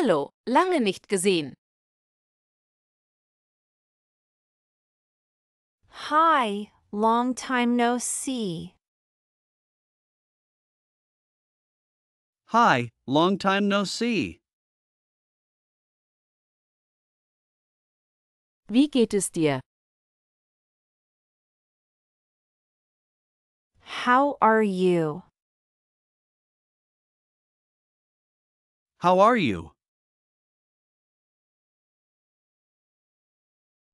Hallo, lange nicht gesehen. Hi, long time no see. Hi, long time no see. Wie geht es dir? How are you? How are you?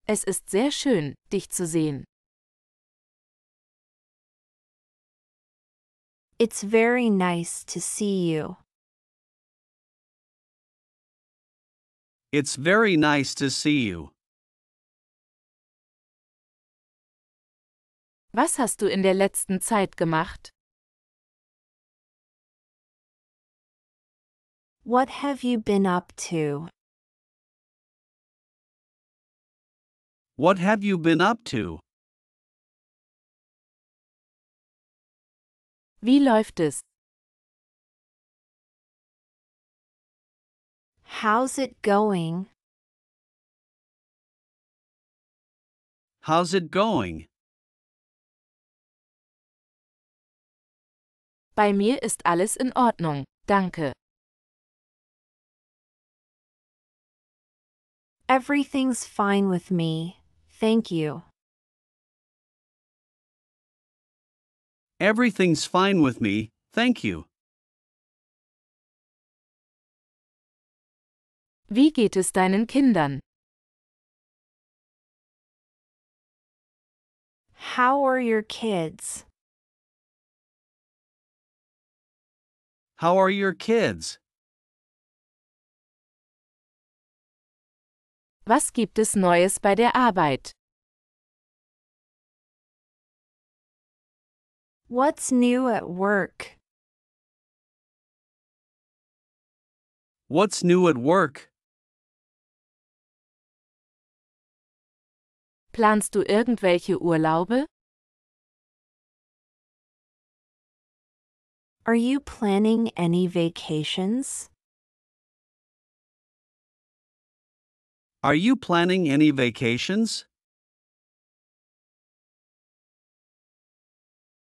Es ist sehr schön, dich zu sehen. It's very nice to see you. It's very nice to see you. Was hast du in der letzten Zeit gemacht? What have you been up to? What have you been up to? Wie läuft es? How's it going? How's it going? Bei mir ist alles in Ordnung, danke. Everything's fine with me, thank you. Everything's fine with me, thank you. Wie geht es deinen Kindern? How are your kids? How are your kids? Was gibt es Neues bei der Arbeit? What's new at work? What's new at work? Planst du irgendwelche Urlaube? Are you planning any vacations? Are you planning any vacations?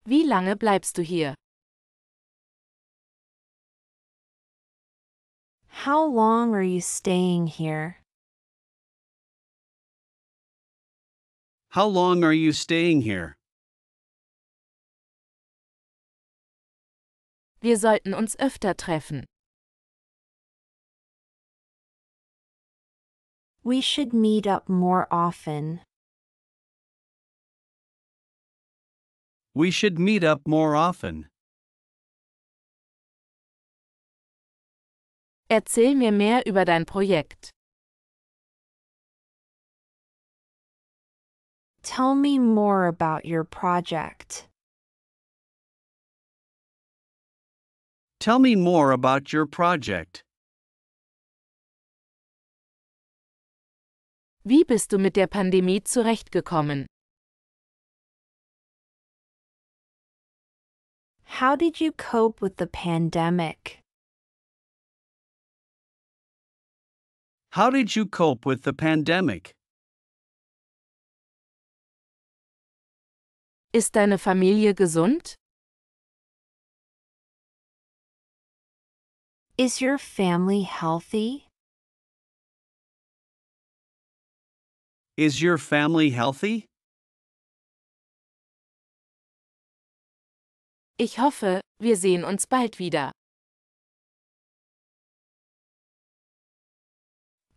Wie lange bleibst du hier? How long are you staying here? How long are you staying here? Wir sollten uns öfter treffen. We should meet up more often. We should meet up more often. Erzähl mir mehr über dein Projekt. Tell me more about your project. Tell me more about your project. Wie bist du mit der Pandemie zurechtgekommen? How did you cope with the pandemic? How did you cope with the pandemic? Ist deine Familie gesund? Is your family healthy? Is your family healthy? Ich hoffe, wir sehen uns bald wieder.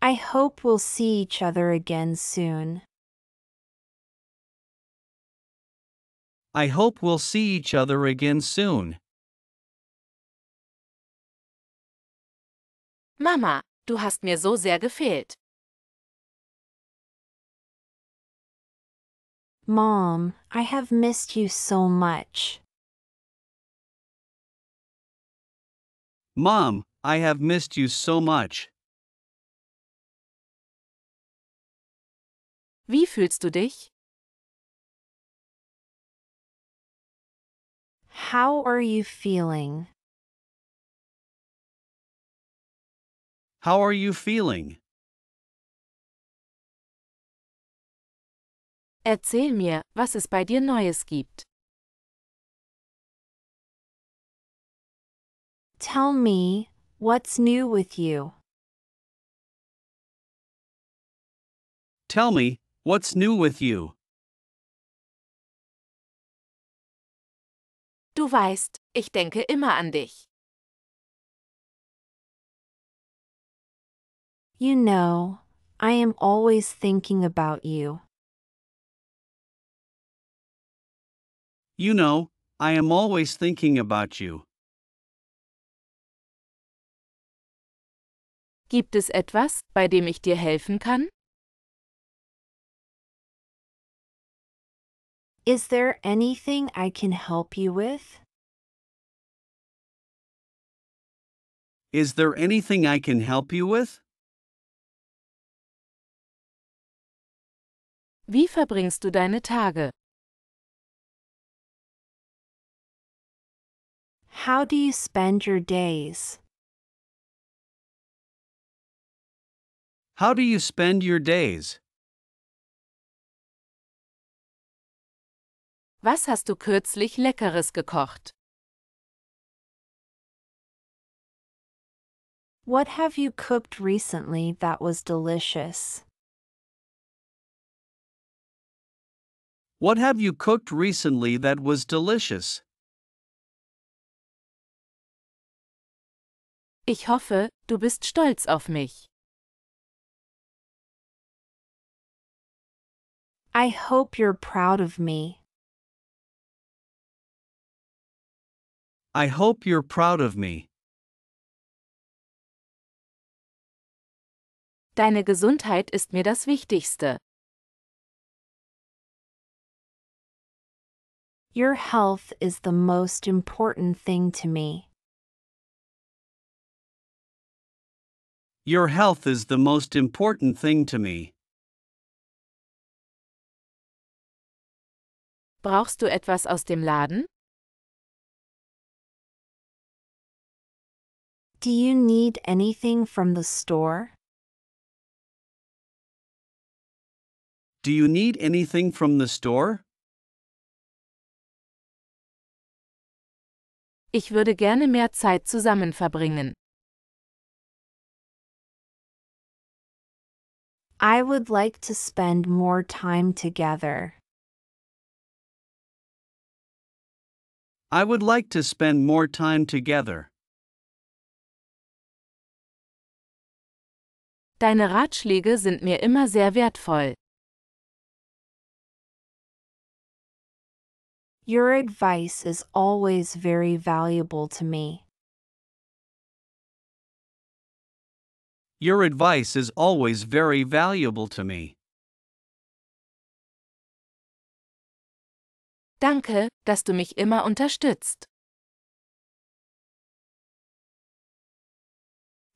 I hope we'll see each other again soon. I hope we'll see each other again soon. Mama, du hast mir so sehr gefehlt. Mom, I have missed you so much. Mom, I have missed you so much. Wie fühlst du dich? How are you feeling? How are you feeling? Erzähl mir, was es bei dir Neues gibt. Tell me, what's new with you? Tell me, what's new with you? Du weißt, ich denke immer an dich. You know, I am always thinking about you. You know, I am always thinking about you. Gibt es etwas, bei dem ich dir helfen kann? Is there anything I can help you with? Is there anything I can help you with? Wie verbringst du deine Tage? How do you spend your days? How do you spend your days? Was hast du kürzlich Leckeres gekocht? What have you cooked recently that was delicious? What have you cooked recently that was delicious? Ich hoffe, du bist stolz auf mich. I hope you're proud of me. I hope you're proud of me. Deine Gesundheit ist mir das Wichtigste. Your health is the most important thing to me. Your health is the most important thing to me. Brauchst du etwas aus dem Laden? Do you need anything from the store? Do you need anything from the store? Ich würde gerne mehr Zeit zusammen verbringen. I would like to spend more time together. I would like to spend more time together. Deine Ratschläge sind mir immer sehr wertvoll. Your advice is always very valuable to me. Your advice is always very valuable to me. Danke, dass du mich immer unterstützt.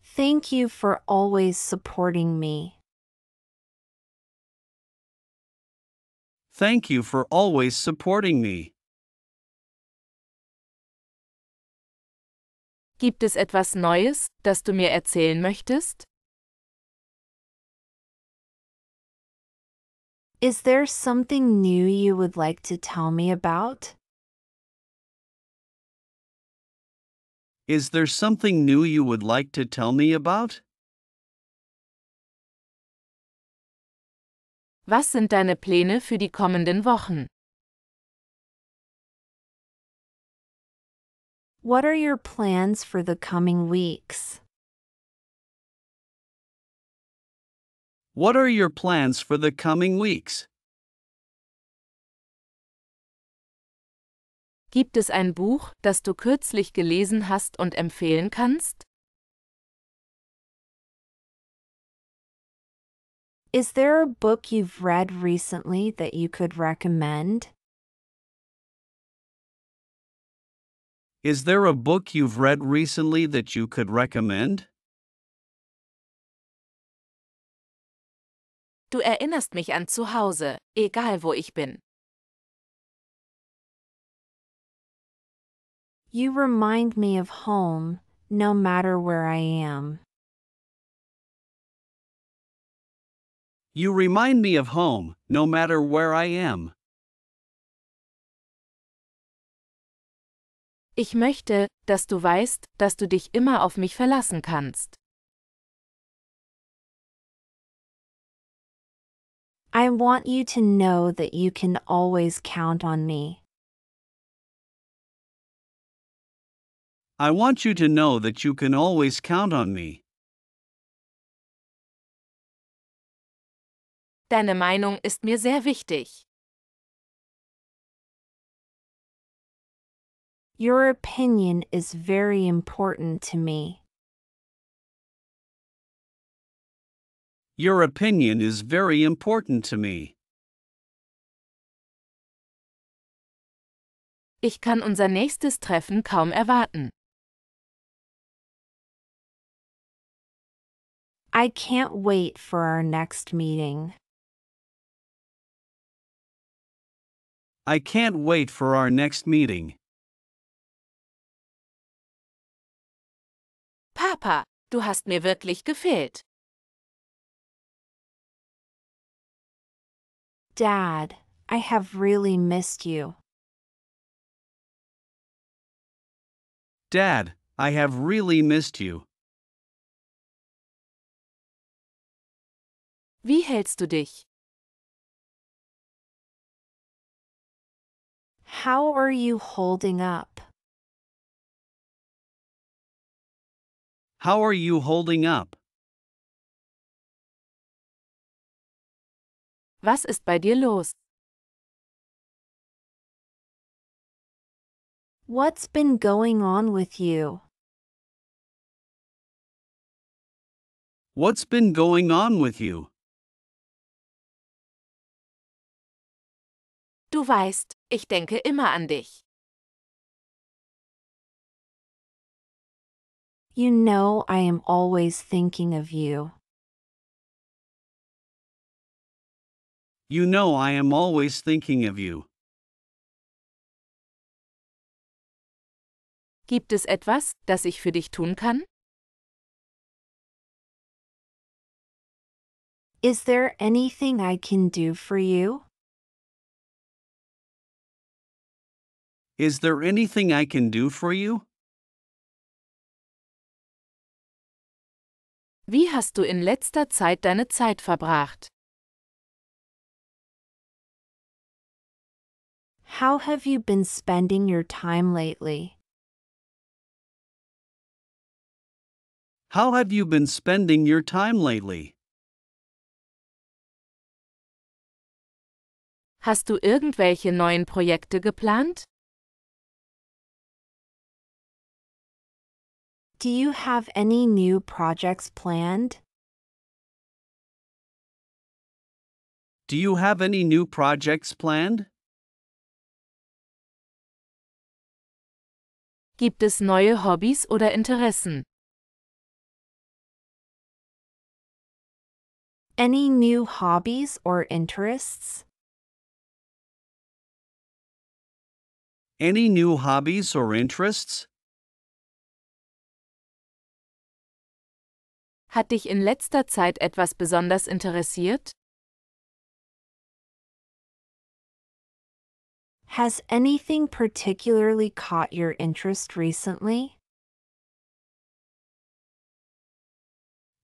Thank you for always supporting me. Thank you for always supporting me. Gibt es etwas Neues, das du mir erzählen möchtest? Is there something new you would like to tell me about? Is there something new you would like to tell me about? Was sind deine Pläne für die kommenden Wochen? What are your plans for the coming weeks? What are your plans for the coming weeks? Gibt es ein Buch, das du kürzlich gelesen hast und empfehlen kannst? Is there a book you've read recently that you could recommend? Is there a book you've read recently that you could recommend? Du erinnerst mich an zu Hause, egal wo ich bin. You remind me of home, no matter where I am. You remind me of home, no matter where I am. Ich möchte, dass du weißt, dass du dich immer auf mich verlassen kannst. I want you to know that you can always count on me. I want you to know that you can always count on me. Deine Meinung ist mir sehr wichtig. Your opinion is very important to me. Your opinion is very important to me. Ich kann unser nächstes Treffen kaum erwarten. I can't wait for our next meeting. I can't wait for our next meeting. Papa, du hast mir wirklich gefehlt. Dad, I have really missed you. Dad, I have really missed you. Wie hältst du dich? How are you holding up? How are you holding up? Was ist bei dir los? What's been going on with you? What's been going on with you? Du weißt, ich denke immer an dich. You know I am always thinking of you. You know I am always thinking of you. Gibt es etwas, das ich für dich tun kann? Is there anything I can do for you? Is there anything I can do for you? Wie hast du in letzter Zeit deine Zeit verbracht? How have you been spending your time lately? How have you been spending your time lately? Hast du irgendwelche neuen Projekte geplant? Do you have any new projects planned? Do you have any new projects planned? Gibt es neue Hobbys oder Interessen? Any new hobbies or interests? Any new hobbies or interests? Hat dich in letzter Zeit etwas besonders interessiert? Has anything particularly caught your interest recently?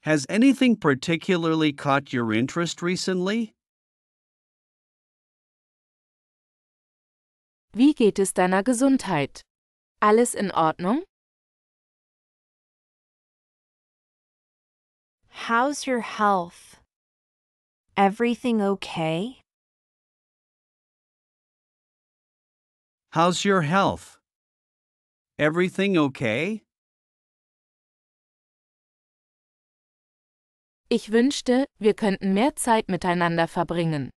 Has anything particularly caught your interest recently? Wie geht es deiner Gesundheit? Alles in Ordnung? How's your health? Everything okay? How's your health? Everything okay? Ich wünschte, wir könnten mehr Zeit miteinander verbringen.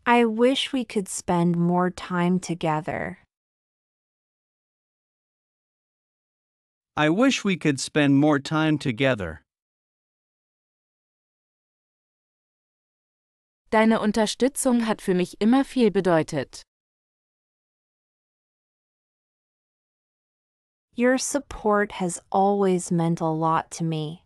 I wish we could spend more time together. I wish we could spend more time together. Deine Unterstützung hat für mich immer viel bedeutet. Your support has always meant a lot to me.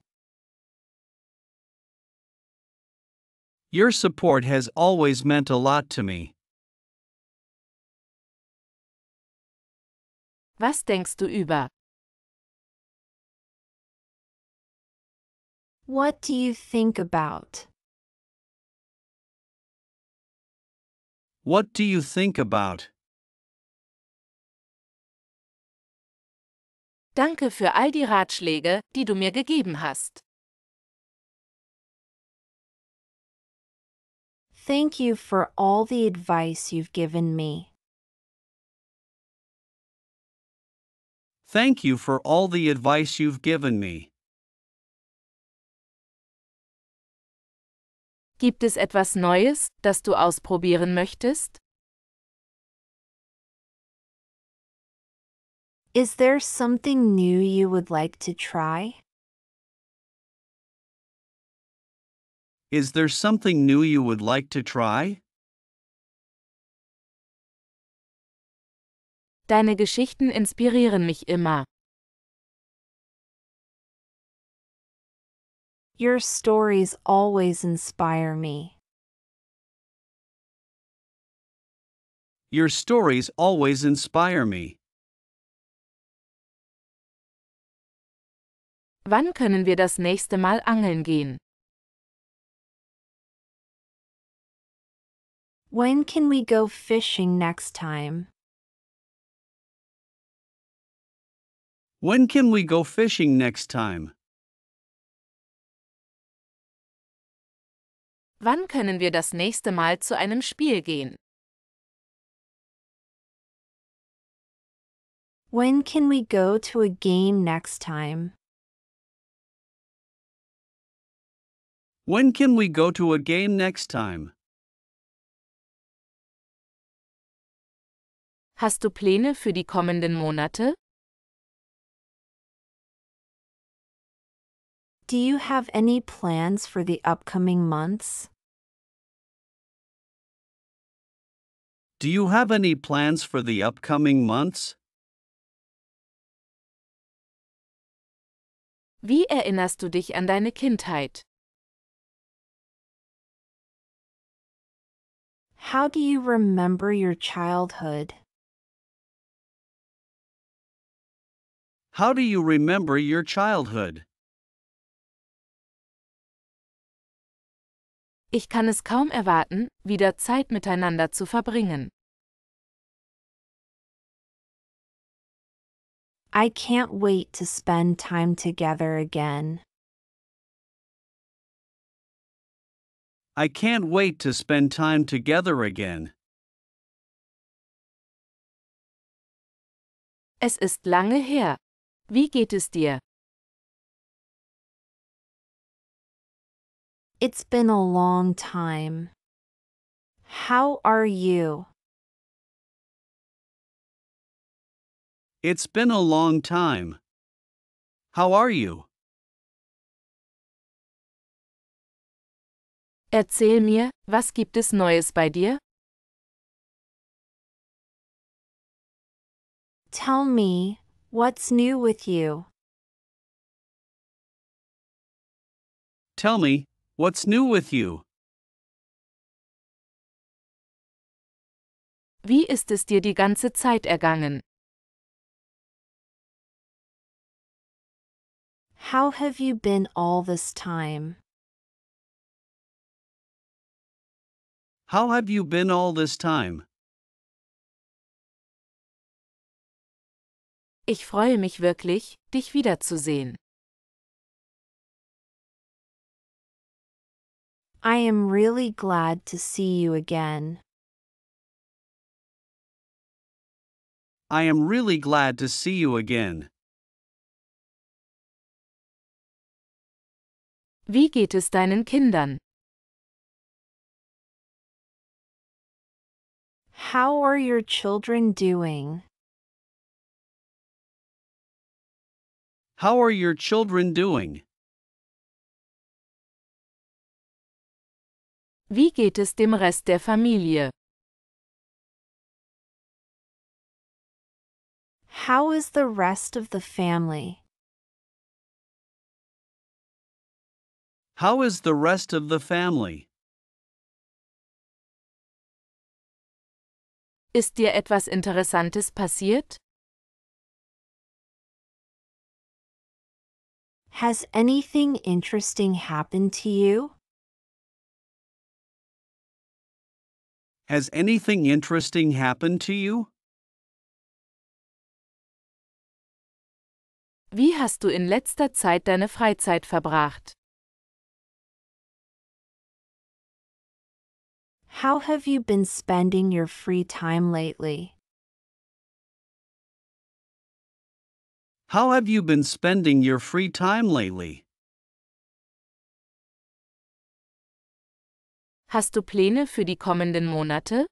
Your support has always meant a lot to me. Was denkst du über? What do you think about? What do you think about? Danke für all die Ratschläge, die du mir gegeben hast. Thank you for all the advice you've given me. Thank you for all the advice you've given me. Gibt es etwas Neues, das du ausprobieren möchtest? Is there something new you would like to try? Is there something new you would like to try? Deine Geschichten inspirieren mich immer. Your stories always inspire me. Your stories always inspire me. Wann können wir das nächste Mal angeln gehen? When can we go fishing next time? When can we go fishing next time? Wann können wir das nächste Mal zu einem Spiel gehen? When can we go to a game next time? When can we go to a game next time? Hast du Pläne für die kommenden Monate? Do you have any plans for the upcoming months? Do you have any plans for the upcoming months? Wie erinnerst du dich an deine Kindheit? How do you remember your childhood? How do you remember your childhood? Ich kann es kaum erwarten, wieder Zeit miteinander zu verbringen. I can't wait to spend time together again. I can't wait to spend time together again. Es ist lange her. Wie geht es dir? It's been a long time. How are you? It's been a long time. How are you? Erzähl mir, was gibt es Neues bei dir? Tell me, what's new with you? Tell me, what's new with you? Wie ist es dir die ganze Zeit ergangen? How have you been all this time? How have you been all this time? Ich freue mich wirklich, dich wiederzusehen. I am really glad to see you again. I am really glad to see you again. Wie geht es deinen Kindern? How are your children doing? How are your children doing? Wie geht es dem Rest der Familie? How is the rest of the family? How is the rest of the family? Ist dir etwas Interessantes passiert? Has anything interesting happened to you? Has anything interesting happened to you? Wie hast du in letzter Zeit deine Freizeit verbracht? How have you been spending your free time lately? How have you been spending your free time lately? Hast du Pläne für die kommenden Monate?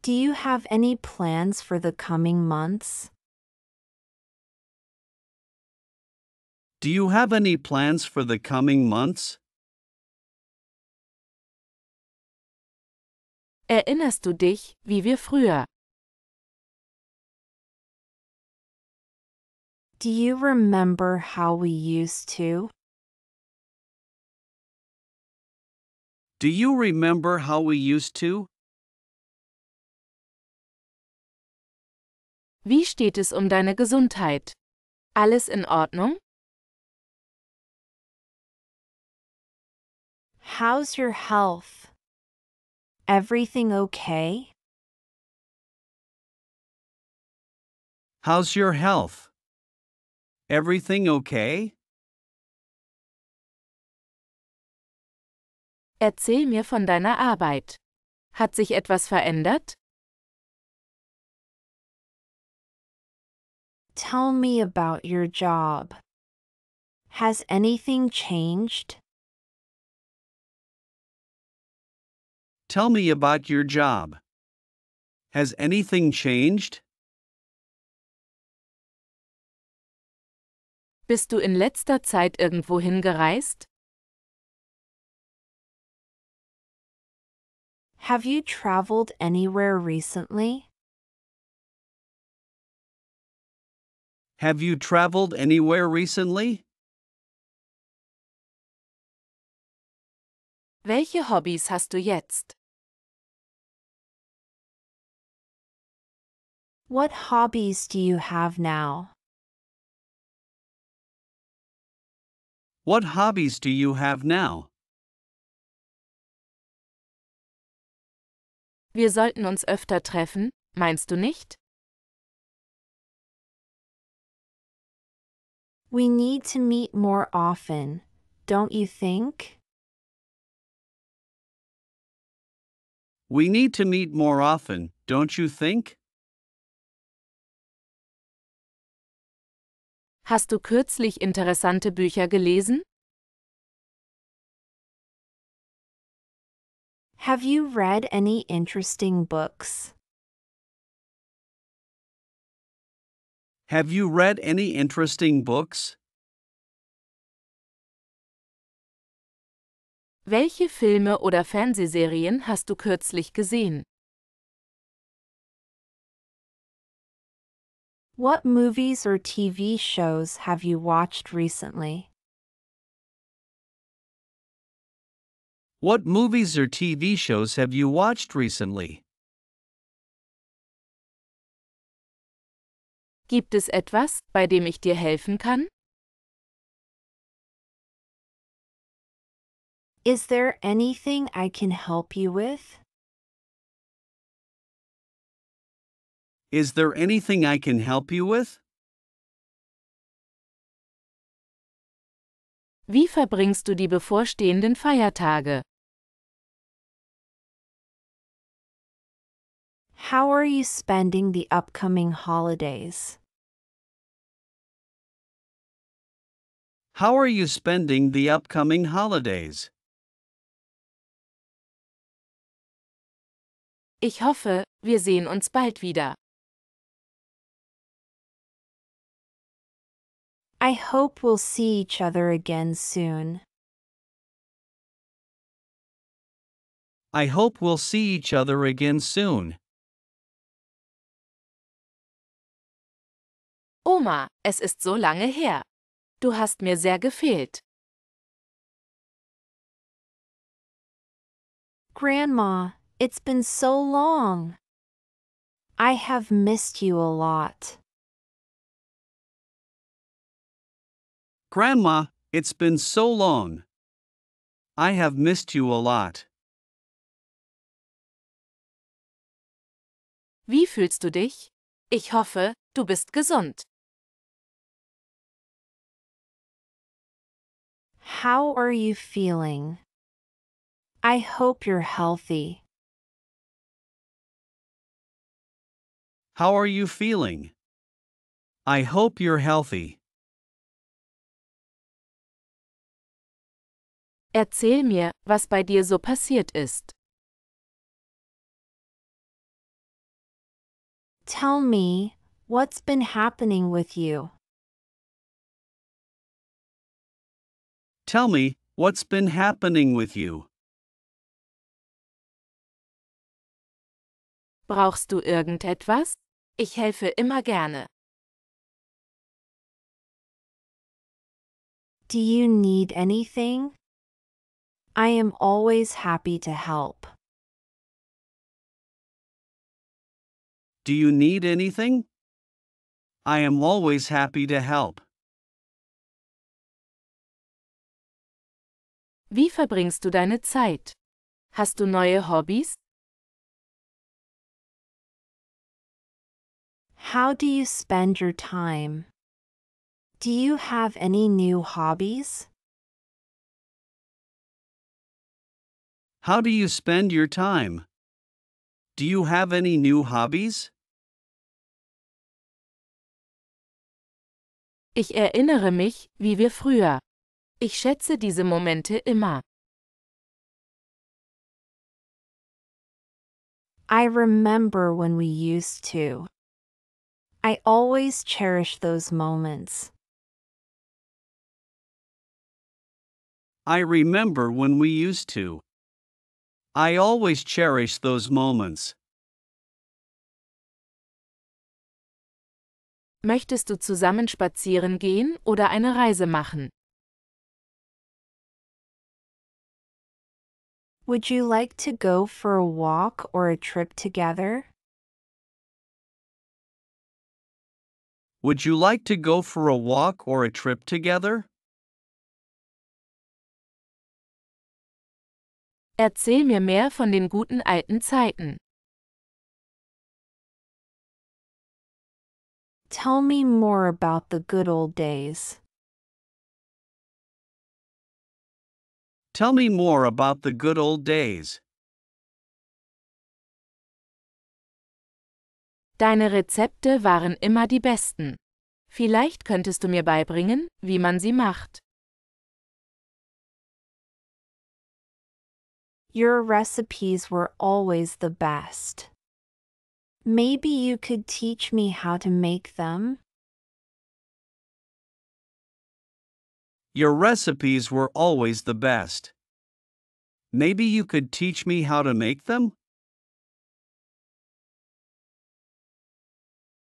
Do you have any plans for the coming months? Do you have any plans for the coming months? Erinnerst du dich, wie wir früher? Do you remember how we used to? Do you remember how we used to? Wie steht es um deine Gesundheit? Alles in Ordnung? How's your health? Everything okay? How's your health? Everything okay? Erzähl mir von deiner Arbeit. Hat sich etwas verändert? Tell me about your job. Has anything changed? Tell me about your job. Has anything changed? Bist du in letzter Zeit irgendwo hingereist? Have you traveled anywhere recently? Have you traveled anywhere recently? Welche Hobbys hast du jetzt? What hobbies do you have now? What hobbies do you have now? Wir sollten uns öfter treffen, meinst du nicht? We need to meet more often, don't you think? We need to meet more often, don't you think? Hast du kürzlich interessante Bücher gelesen? Have you read any interesting books? Have you read any interesting books? Welche Filme oder Fernsehserien hast du kürzlich gesehen? What movies or TV shows have you watched recently? What movies or TV shows have you watched recently? Gibt es etwas, bei dem ich dir helfen kann? Is there anything I can help you with? Is there anything I can help you with? Wie verbringst du die bevorstehenden Feiertage? How are you spending the upcoming holidays? How are you spending the upcoming holidays? Ich hoffe, wir sehen uns bald wieder. I hope we'll see each other again soon. I hope we'll see each other again soon. Oma, es ist so lange her. Du hast mir sehr gefehlt. Grandma, it's been so long. I have missed you a lot. Grandma, it's been so long. I have missed you a lot. Wie fühlst du dich? Ich hoffe, du bist gesund. How are you feeling? I hope you're healthy. How are you feeling? I hope you're healthy. Erzähl mir, was bei dir so passiert ist. Tell me, what's been happening with you? Tell me, what's been happening with you? Brauchst du irgendetwas? Ich helfe immer gerne. Do you need anything? I am always happy to help. Do you need anything? I am always happy to help. Wie verbringst du deine Zeit? Hast du neue Hobbys? How do you spend your time? Do you have any new hobbies? How do you spend your time? Do you have any new hobbies? Ich erinnere mich, wie wir früher. Ich schätze diese Momente immer. I remember when we used to. I always cherish those moments. I remember when we used to. I always cherish those moments. Möchtest du zusammen spazieren gehen oder eine Reise machen? Would you like to go for a walk or a trip together? Would you like to go for a walk or a trip together? Erzähl mir mehr von den guten alten Zeiten. Tell me more about the good old days. Tell me more about the good old days. Deine Rezepte waren immer die besten. Vielleicht könntest du mir beibringen, wie man sie macht. Your recipes were always the best. Maybe you could teach me how to make them? Your recipes were always the best. Maybe you could teach me how to make them?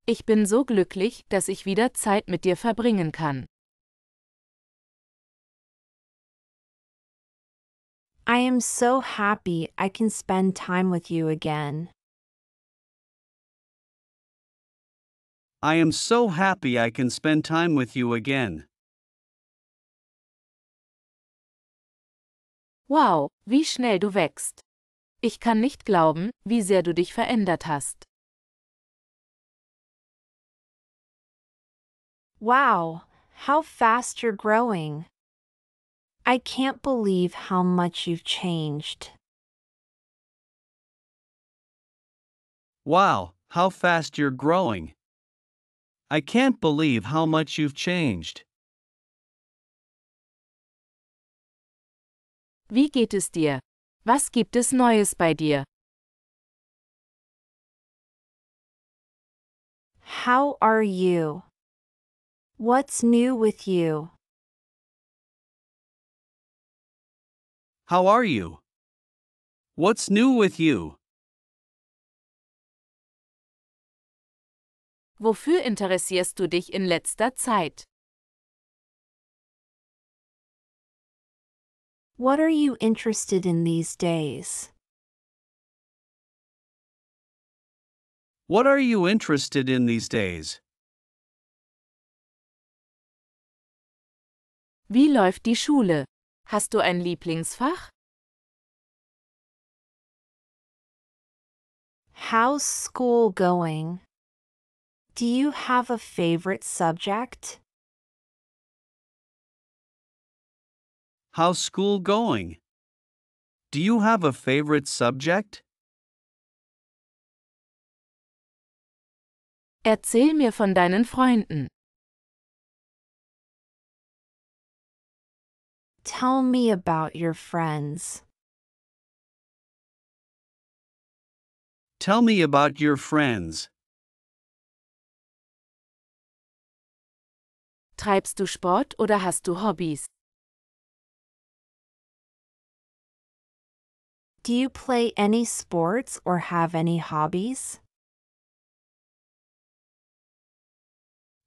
Ich bin so glücklich, dass ich wieder Zeit mit dir verbringen kann. I am so happy I can spend time with you again. I am so happy I can spend time with you again. Wow, wie schnell du wächst. Ich kann nicht glauben, wie sehr du dich verändert hast. Wow, how fast you're growing. I can't believe how much you've changed. Wow, how fast you're growing. I can't believe how much you've changed. Wie geht es dir? Was gibt es Neues bei dir? How are you? What's new with you? How are you? What's new with you? Wofür interessierst du dich in letzter Zeit? What are you interested in these days? What are you interested in these days? Wie läuft die Schule? Hast du ein Lieblingsfach? How's school going? Do you have a favorite subject? How's school going? Do you have a favorite subject? Erzähl mir von deinen Freunden. Tell me about your friends. Tell me about your friends. Treibst du Sport oder hast du Hobbys? Do you play any sports or have any hobbies?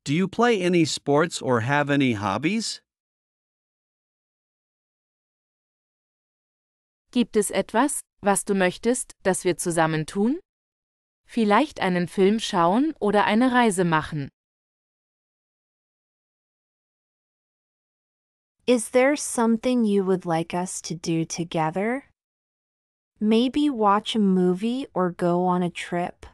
Do you play any sports or have any hobbies? Gibt es etwas, was du möchtest, dass wir zusammen tun? Vielleicht einen Film schauen oder eine Reise machen. Is there something you would like us to do together? Maybe watch a movie or go on a trip.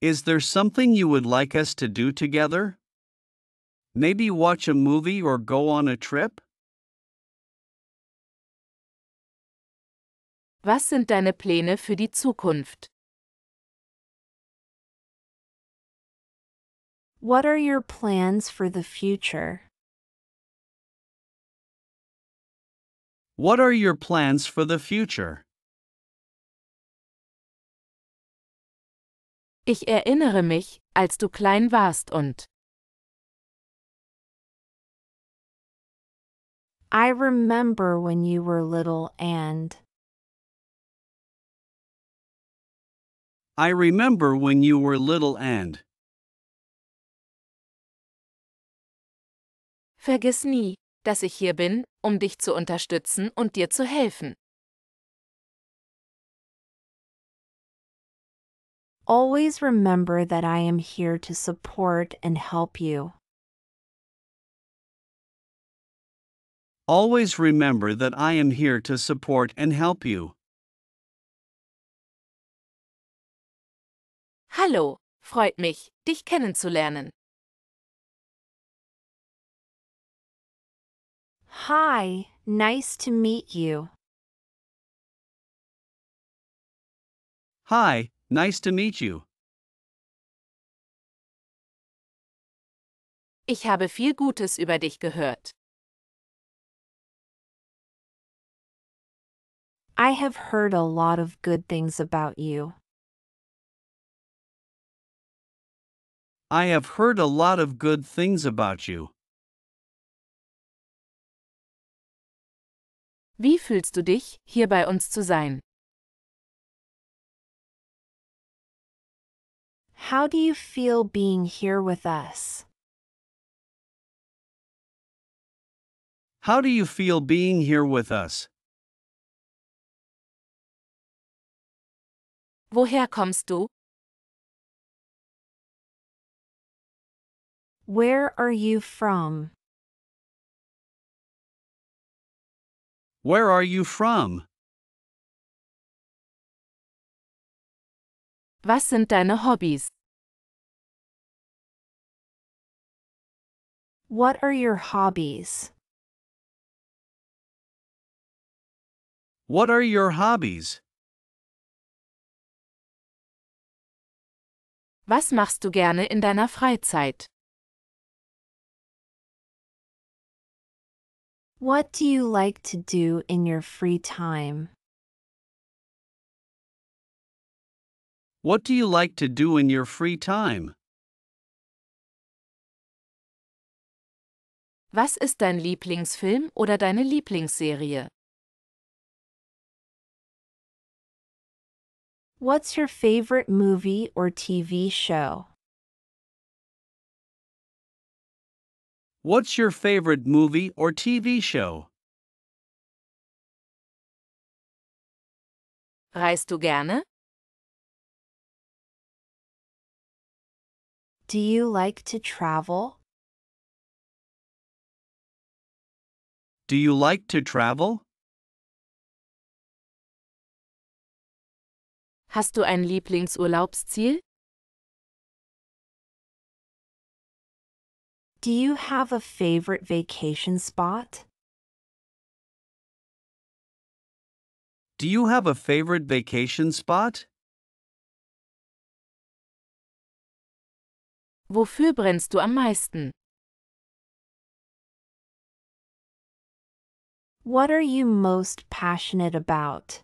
Is there something you would like us to do together? Maybe watch a movie or go on a trip? Was sind deine Pläne für die Zukunft? What are your plans for the future? What are your plans for the future? Ich erinnere mich, als du klein warst und. I remember when you were little and. I remember when you were little and. Vergiss nie, dass ich hier bin, um dich zu unterstützen und dir zu helfen. Always remember that I am here to support and help you. Always remember that I am here to support and help you. Hallo, freut mich, dich kennenzulernen. Hi, nice to meet you. Hi, nice to meet you. Ich habe viel Gutes über dich gehört. I have heard a lot of good things about you. I have heard a lot of good things about you. Wie fühlst du dich, hier bei uns zu sein? How do you feel being here with us? How do you feel being here with us? Woher kommst du? Where are you from? Where are you from? Was sind deine Hobbys? What are your hobbies? What are your hobbies? Was machst du gerne in deiner Freizeit? What do you like to do in your free time? What do you like to do in your free time? Was ist dein Lieblingsfilm oder deine Lieblingsserie? What's your favorite movie or TV show? What's your favorite movie or TV show? What Reist du gerne? Do you like to travel? Do you like to travel? Hast du ein Lieblingsurlaubsziel? Do you have a favorite vacation spot? Do you have a favorite vacation spot? Wofür brennst du am meisten? What are you most passionate about?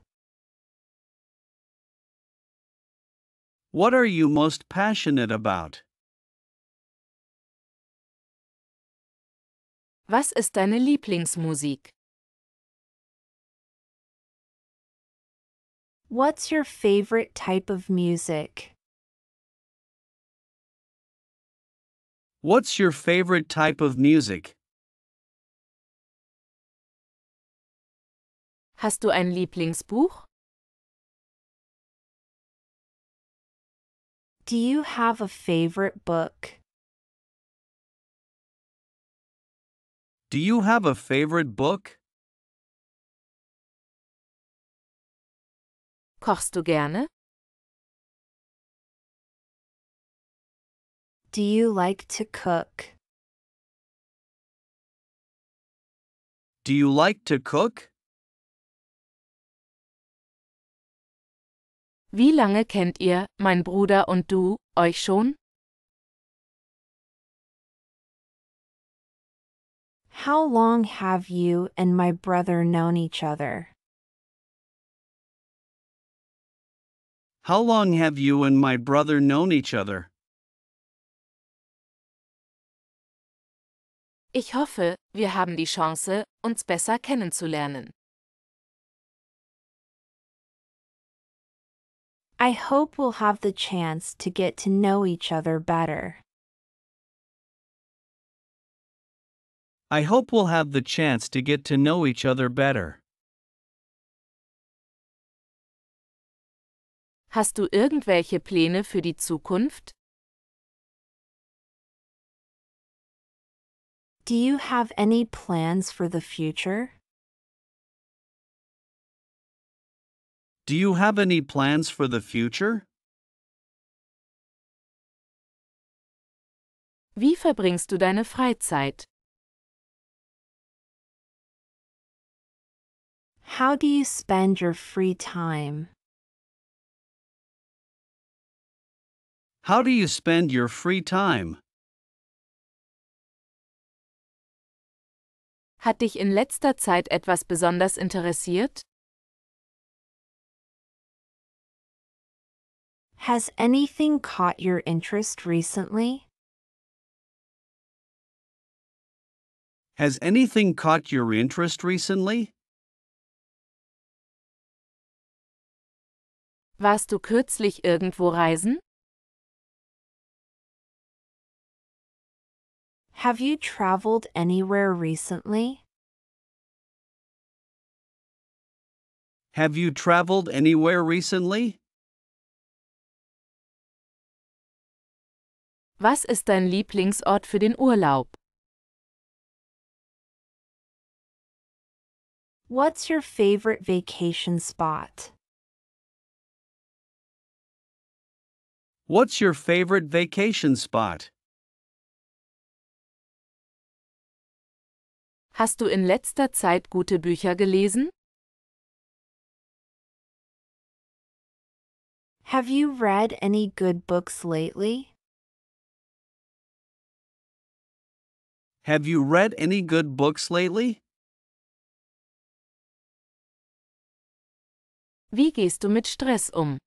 What are you most passionate about? Was ist deine Lieblingsmusik? What's your favorite type of music? What's your favorite type of music? Hast du ein Lieblingsbuch? Do you have a favorite book? Do you have a favorite book? Kochst du gerne? Do you like to cook? Do you like to cook? Wie lange kennt ihr, mein Bruder und du, euch schon? How long have you and my brother known each other? How long have you and my brother known each other? Ich hoffe, wir haben die Chance, uns besser kennenzulernen. I hope we'll have the chance to get to know each other better. I hope we'll have the chance to get to know each other better. Hast du irgendwelche Pläne für die Zukunft? Do you have any plans for the future? Do you have any plans for the future? Wie verbringst du deine Freizeit? How do you spend your free time? How do you spend your free time? Hat dich in letzter Zeit etwas besonders interessiert? Has anything caught your interest recently? Has anything caught your interest recently? Warst du kürzlich irgendwo reisen? Have you traveled anywhere recently? Have you traveled anywhere recently? Was ist dein Lieblingsort für den Urlaub? What's your favorite vacation spot? What's your favorite vacation spot? Hast du in letzter Zeit gute Bücher gelesen? Have you read any good books lately? Have you read any good books lately? Wie gehst du mit Stress um?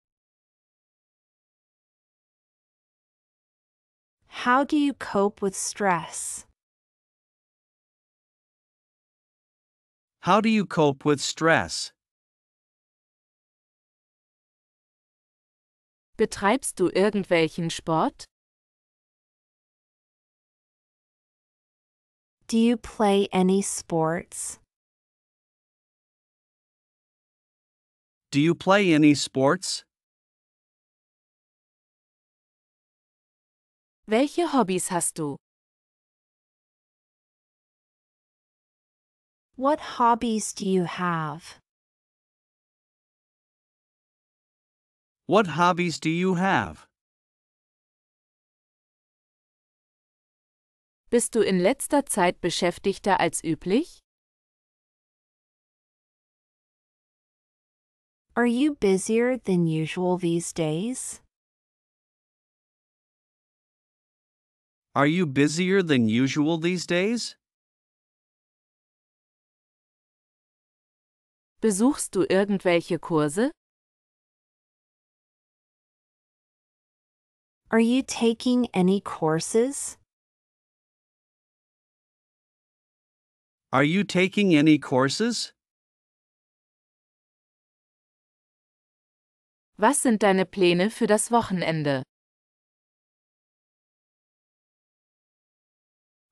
How do you cope with stress? How do you cope with stress? Betreibst du irgendwelchen Sport? Do you play any sports? Do you play any sports? Welche Hobbys hast du? What hobbies do you have? What hobbies do you have? Bist du in letzter Zeit beschäftigter als üblich? Are you busier than usual these days? Are you busier than usual these days? Besuchst du irgendwelche Kurse? Are you taking any courses? Are you taking any courses? Was sind deine Pläne für das Wochenende?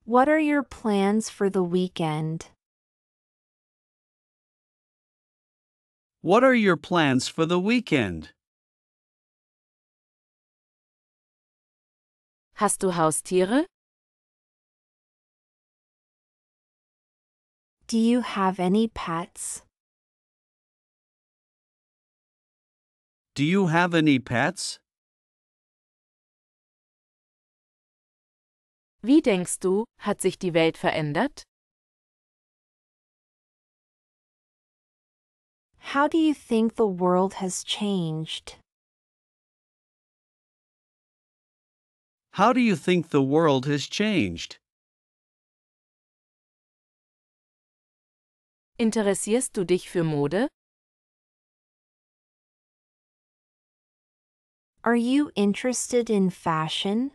What are your plans for the weekend? What are your plans for the weekend? Hast du Haustiere? Do you have any pets? Do you have any pets? Wie denkst du, hat sich die Welt verändert? How do you think the world has changed? How do you think the world has changed? Interessierst du dich für Mode? Are you interested in fashion?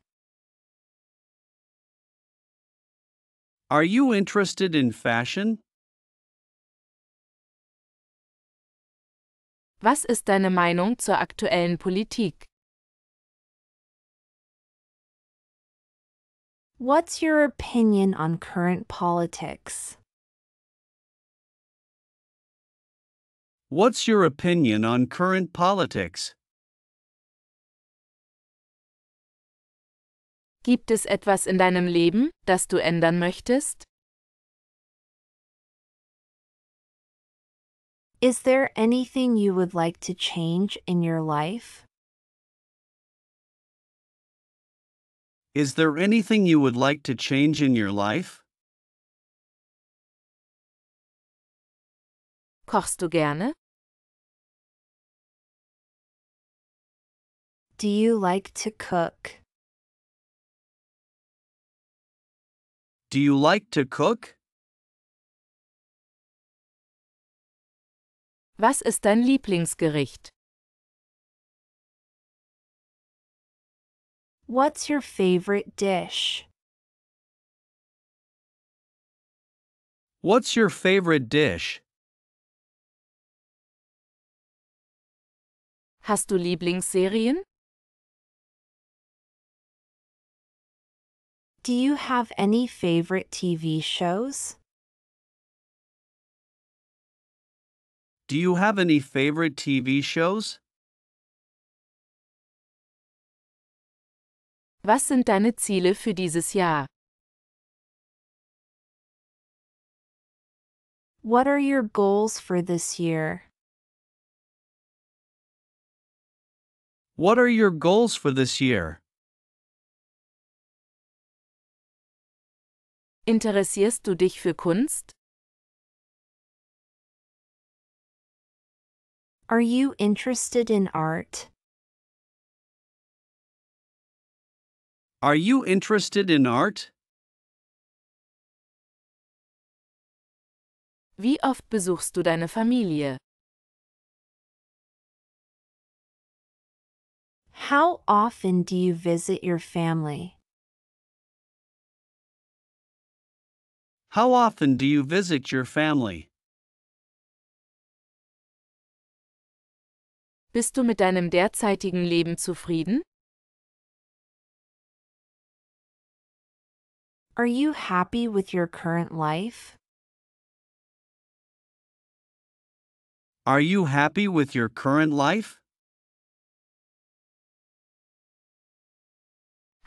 Are you interested in fashion? Was ist deine Meinung zur aktuellen Politik? What's your opinion on current politics? What's your opinion on current politics? Gibt es etwas in deinem Leben, das du ändern möchtest? Is there anything you would like to change in your life? Is there anything you would like to change in your life? Kochst du gerne? Do you like to cook? Do you like to cook? Was ist dein Lieblingsgericht? What's your favorite dish? What's your favorite dish? Hast du Lieblingsserien? Do you have any favorite TV shows? Do you have any favorite TV shows? Was sind deine Ziele für dieses Jahr? What are your goals for this year? What are your goals for this year? Interessierst du dich für Kunst? Are you interested in art? Are you interested in art? Wie oft besuchst du deine Familie? How often do you visit your family? How often do you visit your family? Bist du mit deinem derzeitigen Leben zufrieden? Are you happy with your current life? Are you happy with your current life?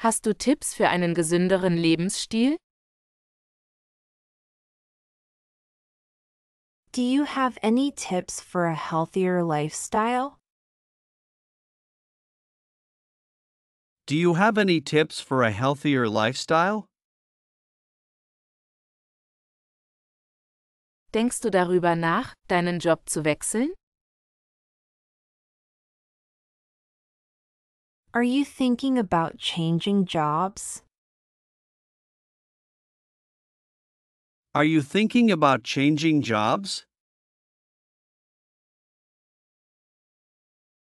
Hast du Tipps für einen gesünderen Lebensstil? Do you have any tips for a healthier lifestyle? Do you have any tips for a healthier lifestyle? Denkst du darüber nach, deinen Job zu wechseln? Are you thinking about changing jobs? Are you thinking about changing jobs?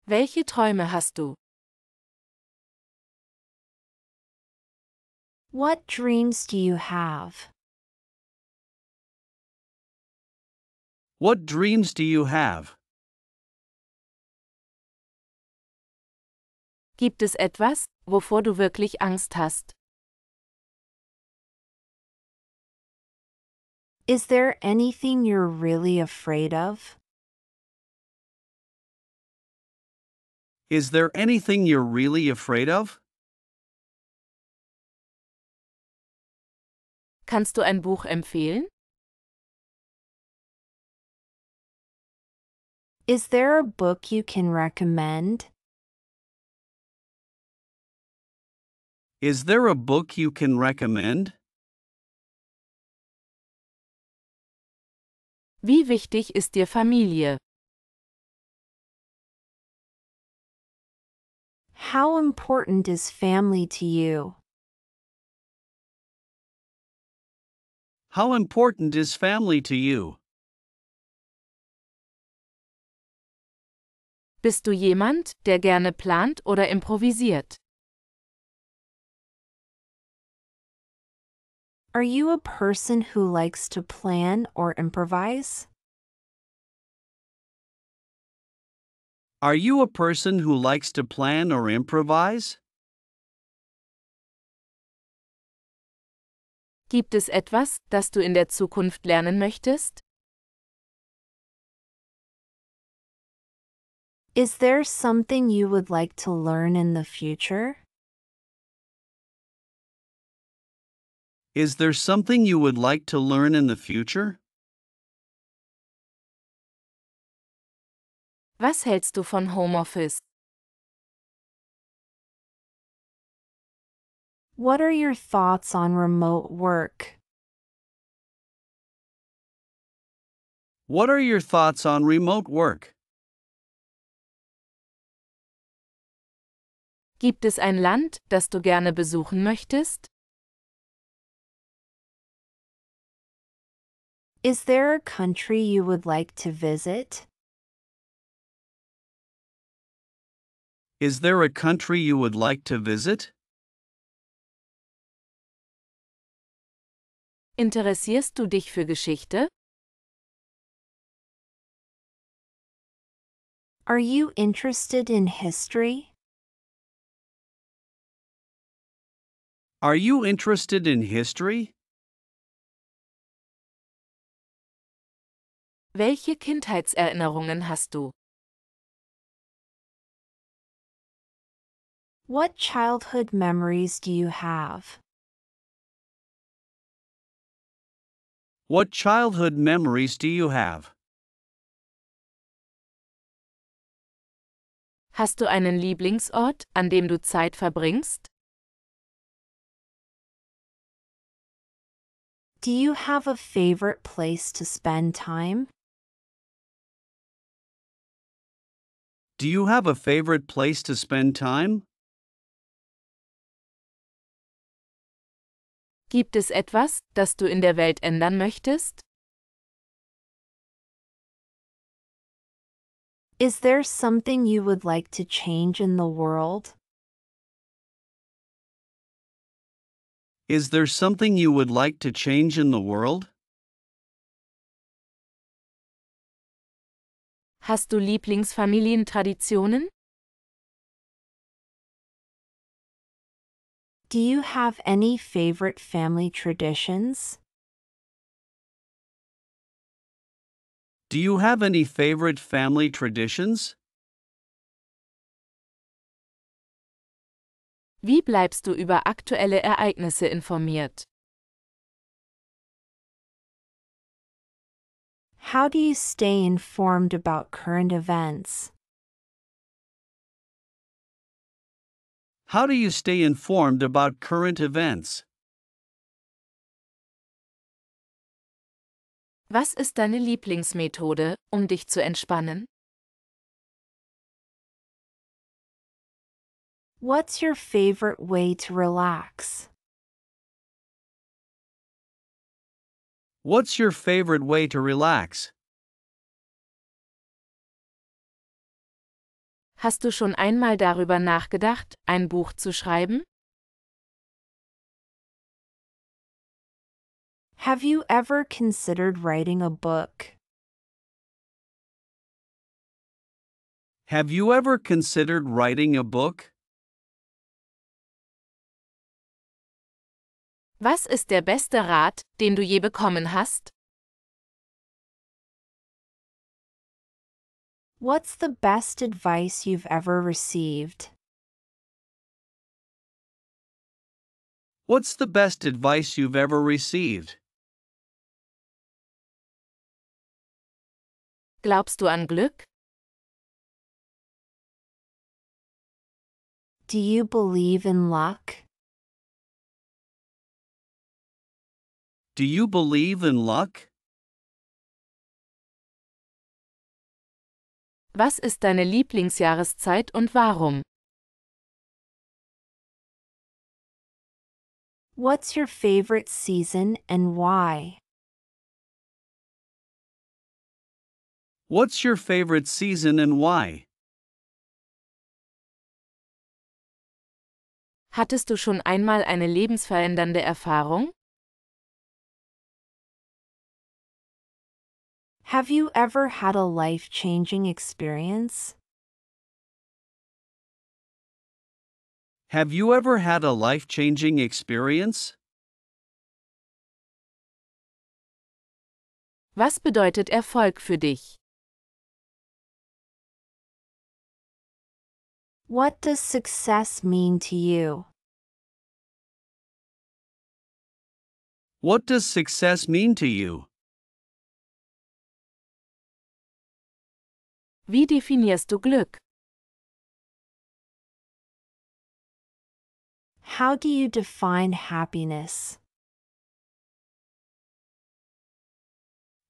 Welche Träume hast du? What dreams do you have? What dreams do you have? Gibt es etwas, wovor du wirklich Angst hast? Is there anything you're really afraid of? Is there anything you're really afraid of? Kannst du ein Buch empfehlen? Is there a book you can recommend? Is there a book you can recommend? Wie wichtig ist dir Familie? How important is family to you? How important is family to you? Bist du jemand, der gerne plant oder improvisiert? Are you a person who likes to plan or improvise? Are you a person who likes to plan or improvise? Gibt es etwas, das du in der Zukunft lernen möchtest? Is there something you would like to learn in the future? Is there something you would like to learn in the future? Was hältst du von Homeoffice? What are your thoughts on remote work? What are your thoughts on remote work? Gibt es ein Land, das du gerne besuchen möchtest? Is there a country you would like to visit? Is there a country you would like to visit? Interessierst du dich für Geschichte? Are you interested in history? Are you interested in history? Welche Kindheitserinnerungen hast du? What childhood memories do you have? What childhood memories do you have? Hast du einen Lieblingsort, an dem du Zeit verbringst? Do you have a favorite place to spend time? Do you have a favorite place to spend time? Gibt es etwas, das du in der Welt ändern möchtest? Is there something you would like to change in the world? Is there something you would like to change in the world? Hast du Lieblingsfamilientraditionen? Do you have any favorite family traditions? Do you have any favorite family traditions? Wie bleibst du über aktuelle Ereignisse informiert? How do you stay informed about current events? How do you stay informed about current events? Was ist deine Lieblingsmethode, um dich zu entspannen? What's your favorite way to relax? What's your favorite way to relax? Hast du schon einmal darüber nachgedacht, ein Buch zu schreiben? Have you ever considered writing a book? Have you ever considered writing a book? Was ist der beste Rat, den du je bekommen hast? What's the best advice you've ever received? What's the best advice you've ever received? Glaubst du an Glück? Do you believe in luck? Do you believe in luck? Was ist deine Lieblingsjahreszeit und warum? What's your favorite season and why? What's your favorite season and why? Hattest du schon einmal eine lebensverändernde Erfahrung? Have you ever had a life-changing experience? Have you ever had a life-changing experience? Was bedeutet Erfolg für dich? What does success mean to you? What does success mean to you? Wie definierst du Glück? How do you define happiness?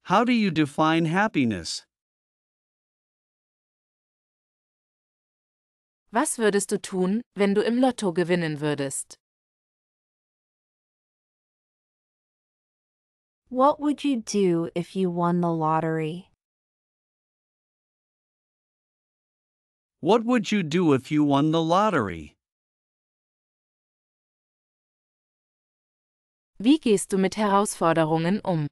How do you define happiness? Was würdest du tun, wenn du im Lotto gewinnen würdest? What would you do if you won the lottery? What would you do if you won the lottery? Wie gehst du mit Herausforderungen um?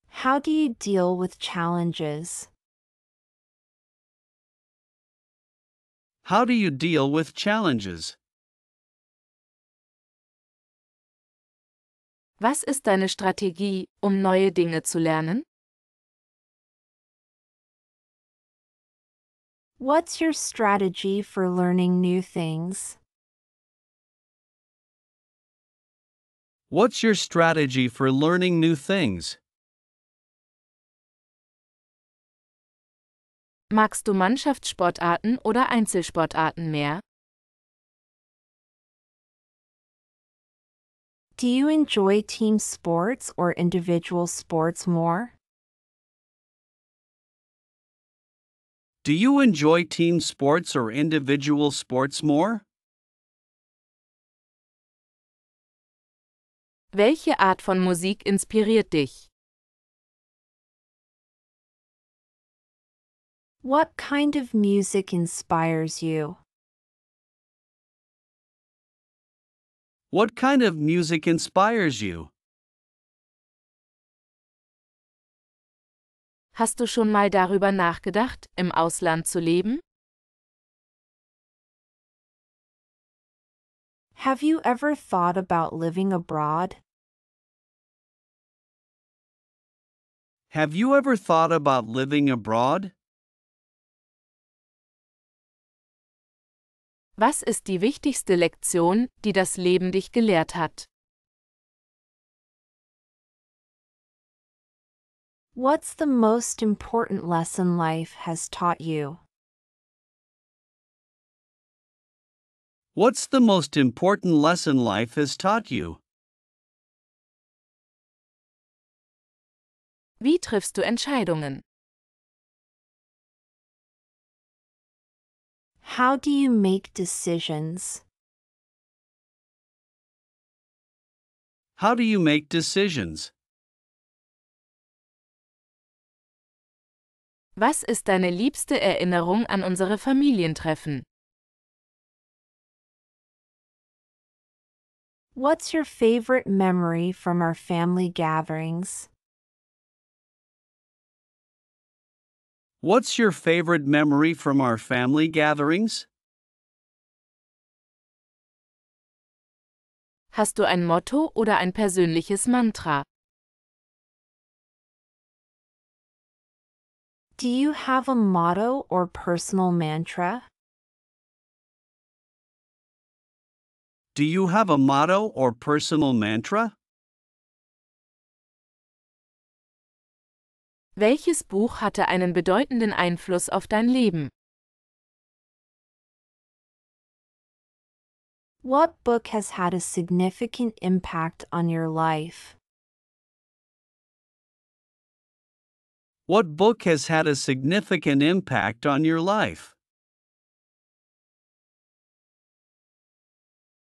How do you deal with challenges? How do you deal with challenges? Was ist deine Strategie, um neue Dinge zu lernen? What's your strategy for learning new things? What's your strategy for learning new things? Magst du Mannschaftssportarten oder Einzelsportarten mehr? Do you enjoy team sports or individual sports more? Do you enjoy team sports or individual sports more? Welche Art von Musik inspiriert dich? What kind of music inspires you? What kind of music inspires you? Hast du schon mal darüber nachgedacht, im Ausland zu leben? Have you ever thought about living abroad? Have you ever thought about living abroad? Was ist die wichtigste Lektion, die das Leben dich gelehrt hat? What's the most important lesson life has taught you? What's the most important lesson life has taught you? Wie triffst du Entscheidungen? How do you make decisions? How do you make decisions? Was ist deine liebste Erinnerung an unsere Familientreffen? What's your favorite memory from our family gatherings? What's your favorite memory from our family gatherings? Hast du ein Motto oder ein persönliches Mantra? Do you have a motto or personal mantra? Do you have a motto or personal mantra? Welches Buch hatte einen bedeutenden Einfluss auf dein Leben? What book has had a significant impact on your life? What book has had a significant impact on your life?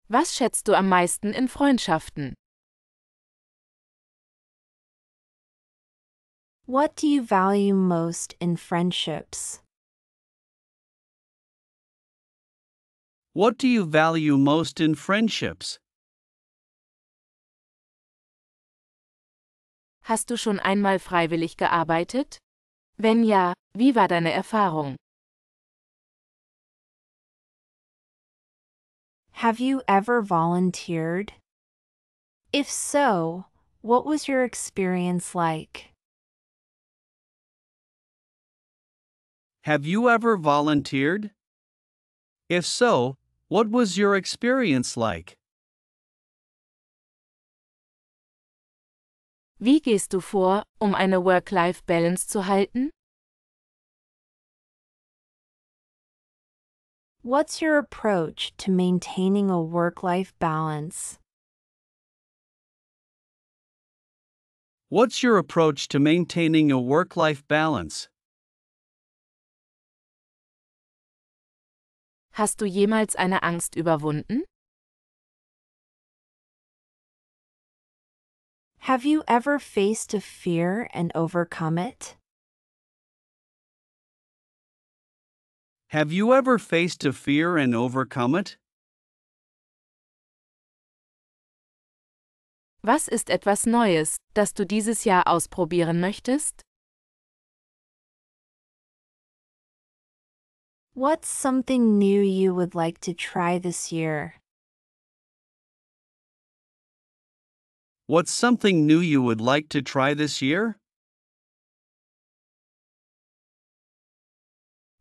Was schätzt du am meisten in Freundschaften? What do you value most in friendships? What do you value most in friendships? Hast du schon einmal freiwillig gearbeitet? Wenn ja, wie war deine Erfahrung? Have you ever volunteered? If so, what was your experience like? Have you ever volunteered? If so, what was your experience like? Wie gehst du vor, um eine Work-Life-Balance zu halten? What's your approach to maintaining a work-life balance? What's your approach to maintaining a work-life balance? Hast du jemals eine Angst überwunden? Have you ever faced a fear and overcome it? Have you ever faced a fear and overcome it? Was ist etwas Neues, das du dieses Jahr ausprobieren möchtest? What's something new you would like to try this year? What's something new you would like to try this year?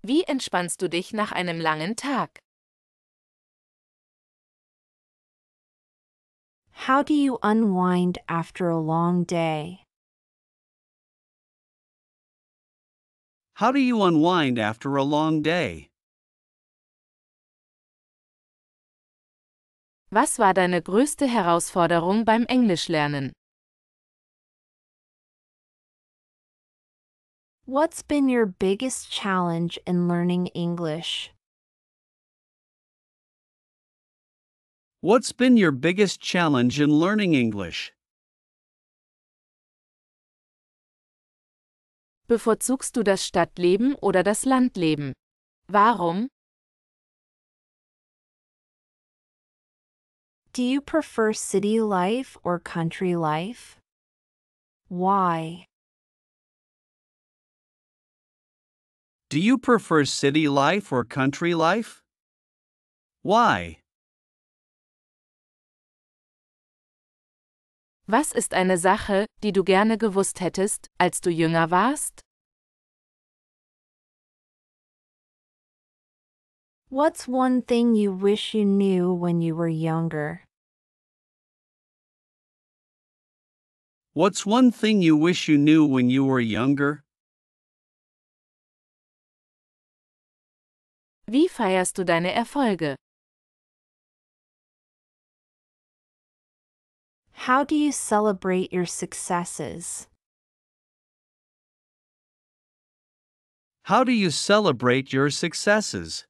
Wie entspannst du dich nach einem langen Tag? How do you unwind after a long day? How do you unwind after a long day? Was war deine größte Herausforderung beim Englischlernen? What's been your biggest challenge in learning English? What's been your biggest challenge in learning English? Bevorzugst du das Stadtleben oder das Landleben? Warum? Do you prefer city life or country life? Why? Do you prefer city life or country life? Why? Was ist eine Sache, die du gerne gewusst hättest, als du jünger warst? What's one thing you wish you knew when you were younger? What's one thing you wish you knew when you were younger? Wie feierst du deine Erfolge? How do you celebrate your successes? How do you celebrate your successes?